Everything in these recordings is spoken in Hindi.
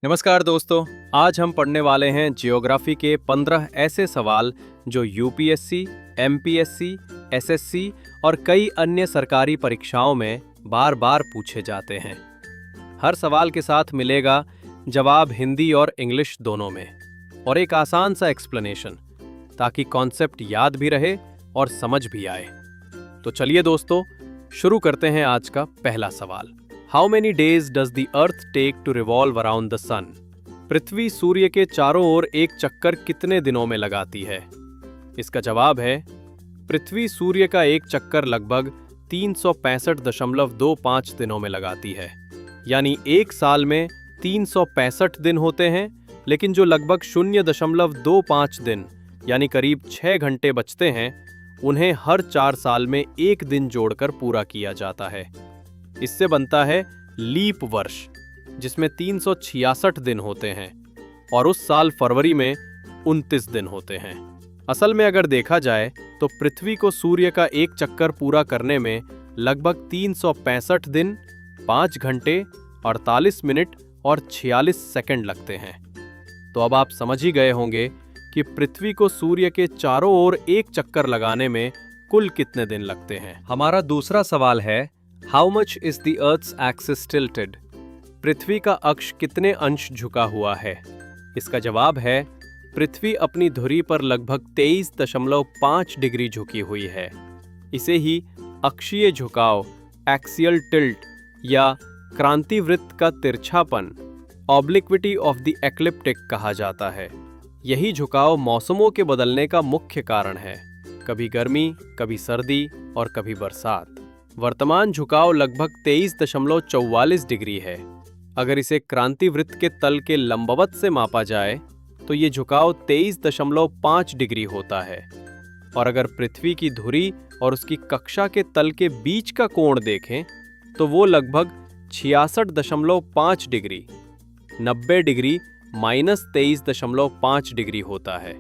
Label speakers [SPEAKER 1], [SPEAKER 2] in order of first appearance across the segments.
[SPEAKER 1] नमस्कार दोस्तों। आज हम पढ़ने वाले हैं जियोग्राफी के 15 ऐसे सवाल जो यूपीएससी, एमपीएससी, एसएससी और कई अन्य सरकारी परीक्षाओं में बार बार पूछे जाते हैं। हर सवाल के साथ मिलेगा जवाब हिंदी और इंग्लिश दोनों में और एक आसान सा एक्सप्लेनेशन, ताकि कॉन्सेप्ट याद भी रहे और समझ भी आए। तो चलिए दोस्तों, शुरू करते हैं आज का पहला सवाल। How many days does the Earth take to revolve around the sun? पृथ्वी सूर्य के चारों ओर एक चक्कर कितने दिनों में लगाती है? इसका जवाब है, पृथ्वी सूर्य का एक चक्कर लगभग 365.25 दिनों में लगाती है। यानी एक साल में 365 दिन होते हैं, लेकिन जो लगभग 0.25 दिन यानी करीब 6 घंटे बचते हैं, उन्हें हर 4 साल में एक दिन जोड़कर पूरा किया जाता है। इससे बनता है लीप वर्ष, जिसमें 366 दिन होते हैं और उस साल फरवरी में 29 दिन होते हैं। असल में अगर देखा जाए तो पृथ्वी को सूर्य का एक चक्कर पूरा करने में लगभग 365 दिन, 5 घंटे, 48 मिनट और 46 सेकंड लगते हैं। तो अब आप समझ ही गए होंगे कि पृथ्वी को सूर्य के चारों ओर एक चक्कर लगाने में कुल कितने दिन लगते हैं। हमारा दूसरा सवाल है, How much is the Earth's axis tilted? पृथ्वी का अक्ष कितने अंश झुका हुआ है? इसका जवाब है, पृथ्वी अपनी धुरी पर लगभग 23.5 डिग्री झुकी हुई है। इसे ही अक्षीय झुकाव, एक्सियल टिल्ट या क्रांतिवृत्त का तिरछापन, ऑब्लिक्विटी ऑफ द एक्लिप्टिक कहा जाता है। यही झुकाव मौसमों के बदलने का मुख्य कारण है, कभी गर्मी, कभी सर्दी और कभी बरसात। वर्तमान झुकाव लगभग 23.44 डिग्री है। अगर इसे क्रांतिवृत्त के तल के लंबवत से मापा जाए तो ये झुकाव 23.5 डिग्री होता है। और अगर पृथ्वी की धुरी और उसकी कक्षा के तल के बीच का कोण देखें तो वो लगभग 66.5 डिग्री, 90 डिग्री -23.5 डिग्री होता है।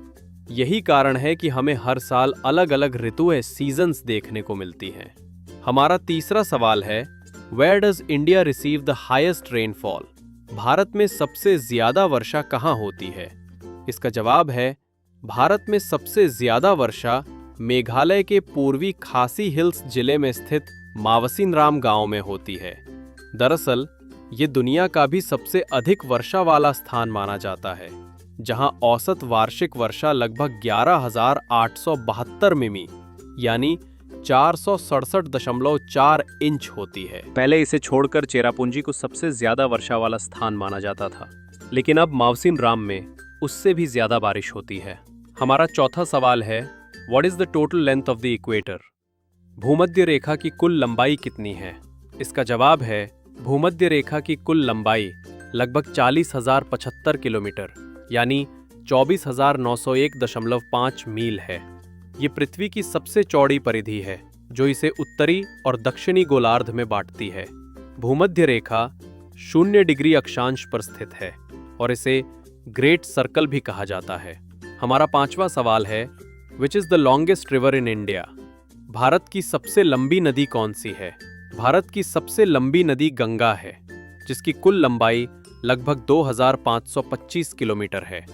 [SPEAKER 1] यही कारण है कि हमें हर साल अलग अलग ऋतुएं, सीजन्स देखने को मिलती हैं। हमारा तीसरा सवाल है, Where does India receive the highest rainfall? Bharat में सबसे ज्यादा वर्षा कहाँ होती है? इसका जवाब है, भारत में सबसे ज्यादा वर्षा मेघालय के पूर्वी खासी हिल्स जिले में स्थित मावसिनराम गांव में होती है। दरअसल ये दुनिया का भी सबसे अधिक वर्षा वाला स्थान माना जाता है, जहां औसत वार्षिक वर्षा लगभग 11,872 मिमी यानी 467.4 इंच होती है। पहले इसे छोड़कर चेरापूंजी को सबसे ज्यादा वर्षा वाला स्थान माना जाता था, लेकिन अब मावसिनराम में उससे भी ज्यादा बारिश होती है। हमारा चौथा सवाल है, what is the total length of the equator? भूमध्य रेखा की कुल लंबाई कितनी है? इसका जवाब है, भूमध्य रेखा की कुल लंबाई लगभग 40,075 किलोमीटर यानी 24,901.5 मील है। ये पृथ्वी की सबसे चौड़ी परिधि है, जो इसे उत्तरी और दक्षिणी गोलार्ध में बांटती है। भूमध्य रेखा 0 डिग्री अक्षांश पर स्थित है और इसे ग्रेट सर्कल भी कहा जाता है। हमारा पांचवा सवाल है, विच is the longest river in India? Bharat की सबसे लंबी नदी कौन सी है? भारत की सबसे लंबी नदी गंगा है, जिसकी कुल लंबाई लगभग 2,525 किलोमीटर है।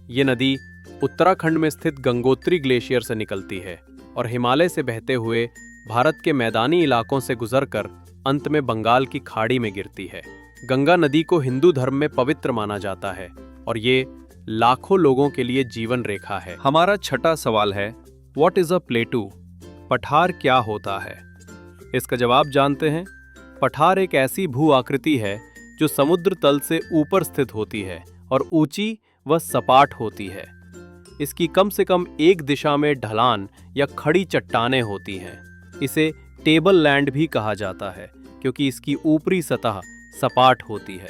[SPEAKER 1] ये नदी उत्तराखंड में स्थित गंगोत्री ग्लेशियर से निकलती है और हिमालय से बहते हुए भारत के मैदानी इलाकों से गुजरकर अंत में बंगाल की खाड़ी में गिरती है। गंगा नदी को हिंदू धर्म में पवित्र माना जाता है और ये लाखों लोगों के लिए जीवन रेखा है। हमारा छठा सवाल है, व्हाट इज अ प्लेटू? पठार क्या होता है? इसका जवाब जानते हैं। पठार एक ऐसी भू आकृति है जो समुद्र तल से ऊपर स्थित होती है और ऊंची व सपाट होती है। इसकी कम से कम एक दिशा में ढलान या खड़ी चट्टानें होती हैं। इसे टेबल लैंड भी कहा जाता है क्योंकि इसकी ऊपरी सतह सपाट होती है।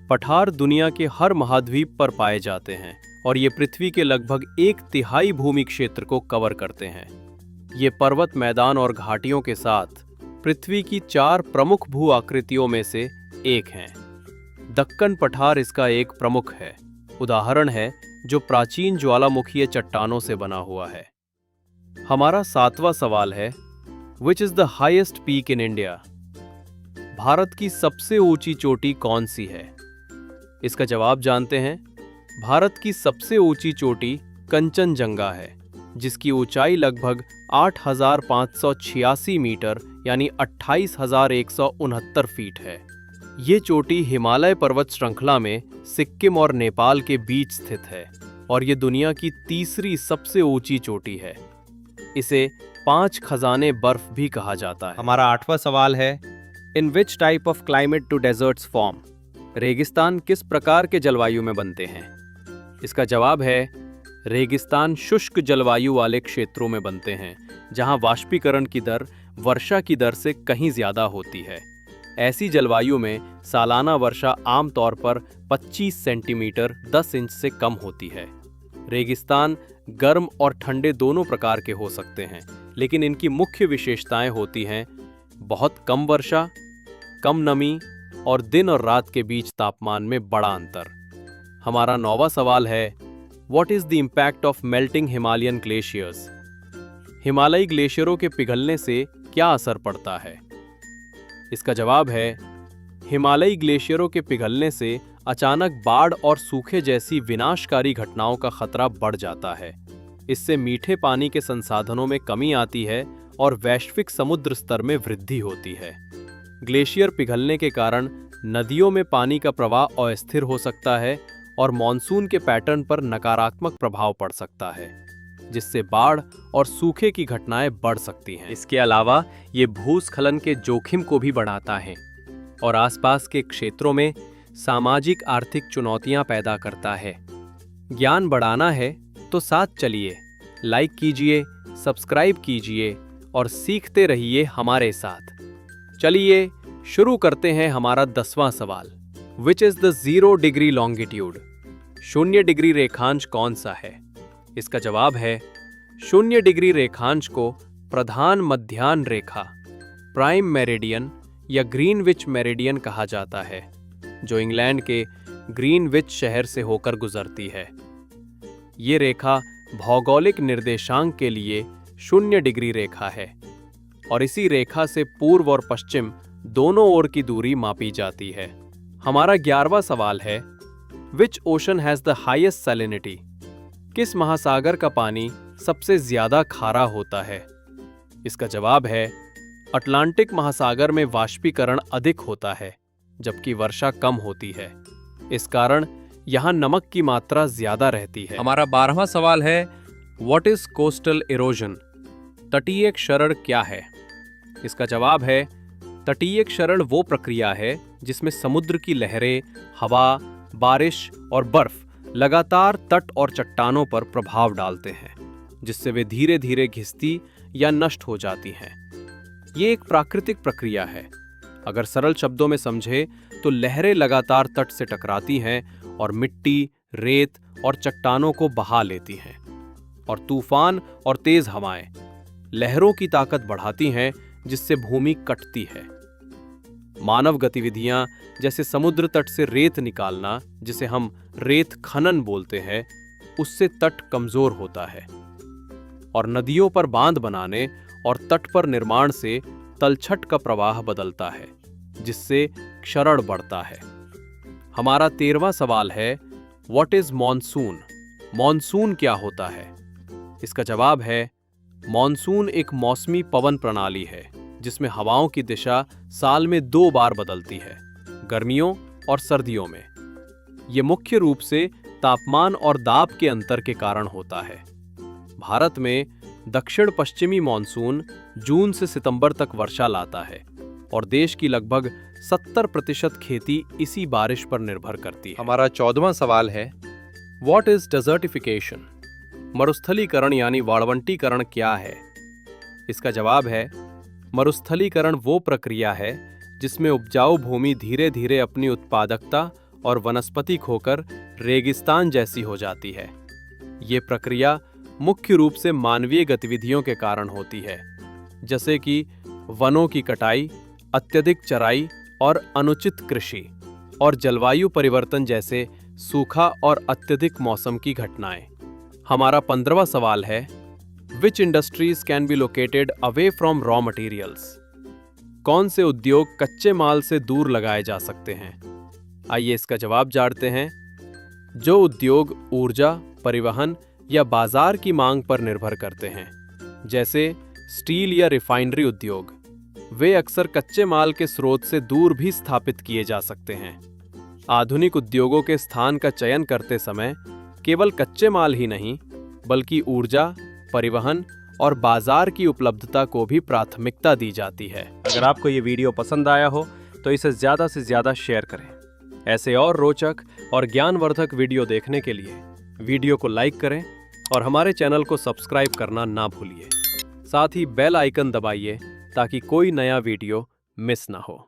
[SPEAKER 1] पठार दुनिया के हर महाद्वीप पर पाए जाते हैं और ये पृथ्वी के लगभग 1/3 भूमि क्षेत्र को कवर करते हैं। ये पर्वत मैदान और घाटियों के साथ पृथ्वी की 4 प्रमुख भू आकृतियों में से एक हैं। दक्कन पठार इसका एक प्रमुख है, उदाहरण है जो प्राचीन ज्वालामुखीय चट्टानों से बना हुआ है। हमारा 7वां सवाल है, विच is the highest peak in India? Bharat की सबसे ऊंची चोटी कौन सी है? इसका जवाब जानते हैं। भारत की सबसे ऊंची चोटी कंचनजंगा है, जिसकी ऊंचाई लगभग 8,586 मीटर यानी 28,169 फीट है। ये चोटी हिमालय पर्वत श्रृंखला में सिक्किम और नेपाल के बीच स्थित है और ये दुनिया की तीसरी सबसे ऊंची चोटी है। इसे 5 खजाने बर्फ भी कहा जाता है।
[SPEAKER 2] हमारा 8वां सवाल है,
[SPEAKER 1] in which type of climate do deserts form? रेगिस्तान किस प्रकार के जलवायु में बनते हैं? इसका जवाब है, रेगिस्तान शुष्क जलवायु वाले क्षेत्रों में बनते हैं, जहां वाष्पीकरण की दर वर्षा की दर से कहीं ज्यादा होती है। ऐसी जलवायु में सालाना वर्षा आमतौर पर 25 सेंटीमीटर 10 इंच से कम होती है। रेगिस्तान गर्म और ठंडे दोनों प्रकार के हो सकते हैं, लेकिन इनकी मुख्य विशेषताएं होती हैं बहुत कम वर्षा, कम नमी और दिन और रात के बीच तापमान में बड़ा अंतर। हमारा 9वां सवाल है, what is the impact of melting Himalayan glaciers? हिमालयी ग्लेशियरों के पिघलने से क्या असर पड़ता है? इसका जवाब है, हिमालयी ग्लेशियरों के पिघलने से अचानक बाढ़ और सूखे जैसी विनाशकारी घटनाओं का खतरा बढ़ जाता है। इससे मीठे पानी के संसाधनों में कमी आती है और वैश्विक समुद्र स्तर में वृद्धि होती है। ग्लेशियर पिघलने के कारण नदियों में पानी का प्रवाह अस्थिर हो सकता है और मॉनसून के पैटर्न पर नकारात्मक प्रभाव पड़ सकता है, जिससे बाढ़ और सूखे की घटनाएं बढ़ सकती हैं। इसके अलावा ये भूस्खलन के जोखिम को भी बढ़ाता है और आसपास के क्षेत्रों में सामाजिक आर्थिक चुनौतियां पैदा करता है। ज्ञान बढ़ाना है तो साथ चलिए, लाइक कीजिए, सब्सक्राइब कीजिए और सीखते रहिए हमारे साथ। चलिए शुरू करते हैं हमारा 10वां सवाल। Which is the 0 degree longitude? 0 degree रेखांश कौन सा है? इसका जवाब है, 0 डिग्री रेखांश को प्रधान मध्याह्न रेखा, प्राइम मेरिडियन या ग्रीनविच मेरिडियन कहा जाता है, जो इंग्लैंड के ग्रीनविच शहर से होकर गुजरती है। ये रेखा भौगोलिक निर्देशांक के लिए 0 डिग्री रेखा है और इसी रेखा से पूर्व और पश्चिम दोनों ओर की दूरी मापी जाती है। हमारा 11वां सवाल है, which ocean has the highest salinity? किस महासागर का पानी सबसे ज्यादा खारा होता है? इसका जवाब है, अटलांटिक महासागर में वाष्पीकरण अधिक होता है, जबकि वर्षा कम होती है। इस कारण यहाँ नमक की मात्रा ज्यादा रहती है। हमारा 12वां सवाल है, व्हाट इज कोस्टल इरोजन? तटीय क्षरण क्या है? इसका जवाब है, तटीय क्षरण वो प्रक्रिया है जिसमें समुद्र की लहरें, हवा, बारिश और बर्फ लगातार तट और चट्टानों पर प्रभाव डालते हैं, जिससे वे धीरे धीरे घिसती या नष्ट हो जाती हैं। ये एक प्राकृतिक प्रक्रिया है। अगर सरल शब्दों में समझे तो लहरें लगातार तट से टकराती हैं और मिट्टी, रेत और चट्टानों को बहा लेती हैं, और तूफान और तेज हवाएं लहरों की ताकत बढ़ाती हैं, जिससे भूमि कटती है। मानव गतिविधियां जैसे समुद्र तट से रेत निकालना, जिसे हम रेत खनन बोलते हैं, उससे तट कमजोर होता है, और नदियों पर बांध बनाने और तट पर निर्माण से तलछट का प्रवाह बदलता है, जिससे क्षरण बढ़ता है। हमारा 13वां सवाल है, व्हाट इज मॉनसून? मॉनसून क्या होता है? इसका जवाब है, मॉनसून एक मौसमी पवन प्रणाली है जिसमें हवाओं की दिशा साल में 2 बार बदलती है, गर्मियों और सर्दियों में। ये मुख्य रूप से तापमान और दाब के अंतर के कारण होता है। भारत में दक्षिण पश्चिमी मॉनसून जून से सितंबर तक वर्षा लाता है और देश की लगभग 70% खेती इसी बारिश पर निर्भर करती है।
[SPEAKER 2] हमारा 14वां सवाल है,
[SPEAKER 1] व्हाट इज डेजर्टिफिकेशन? मरुस्थलीकरण यानी वाळवंटीकरण क्या है? इसका जवाब है, मरुस्थलीकरण वो प्रक्रिया है जिसमें उपजाऊ भूमि धीरे धीरे अपनी उत्पादकता और वनस्पति खोकर रेगिस्तान जैसी हो जाती है। ये प्रक्रिया मुख्य रूप से मानवीय गतिविधियों के कारण होती है, जैसे कि वनों की कटाई, अत्यधिक चराई और अनुचित कृषि, और जलवायु परिवर्तन जैसे सूखा और अत्यधिक मौसम की घटनाएं। हमारा 15वां सवाल है, which industries can be located away from raw materials? कौन से उद्योग कच्चे माल से दूर लगाए जा सकते हैं? आइए इसका जवाब जानते हैं। जो उद्योग ऊर्जा, परिवहन या बाजार की मांग पर निर्भर करते हैं, जैसे स्टील या रिफाइनरी उद्योग, वे अक्सर कच्चे माल के स्रोत से दूर भी स्थापित किए जा सकते हैं। आधुनिक उद्योगों के स्थान का चयन करते समय केवल कच्चे माल ही नहीं, बल्कि ऊर्जा, परिवहन और बाजार की उपलब्धता को भी प्राथमिकता दी जाती है।
[SPEAKER 2] अगर आपको ये वीडियो पसंद आया हो तो इसे ज़्यादा से ज़्यादा शेयर करें।
[SPEAKER 1] ऐसे और रोचक और ज्ञानवर्धक वीडियो देखने के लिए वीडियो को लाइक करें और हमारे चैनल को सब्सक्राइब करना ना भूलिए। साथ ही बेल आइकन दबाइए ताकि कोई नया वीडियो मिस ना हो।